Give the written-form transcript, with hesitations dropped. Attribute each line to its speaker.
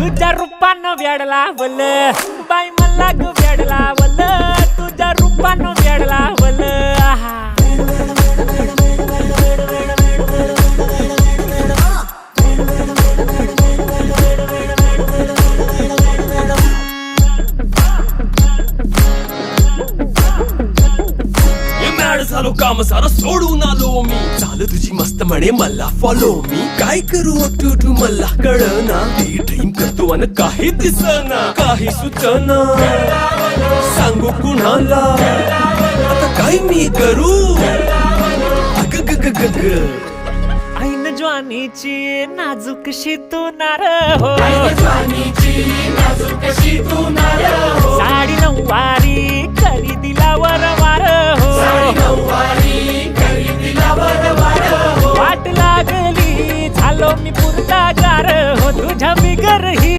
Speaker 1: तुझ्या रूपानं वेड लावल बाई मला ग वेड लावल तुझ्या रूपानं वेड लावल
Speaker 2: झालो काम सारं सोडून आलो मी चाल तुझी मस्त म्हणे मला फॉलो मी काय करू टू मला कळना ती ड्रीम करतो अन काही दिसना काही सुचना सांगू कुणाला आता काय मी करू अग ग ग ग ग
Speaker 1: ऐन ज्वानीची नाजूकशी तू नार हो साडी नऊवारी करी दिला वरवार हो वाट लागली झालो मी पुरता गार हो तुझ्या बिगर ही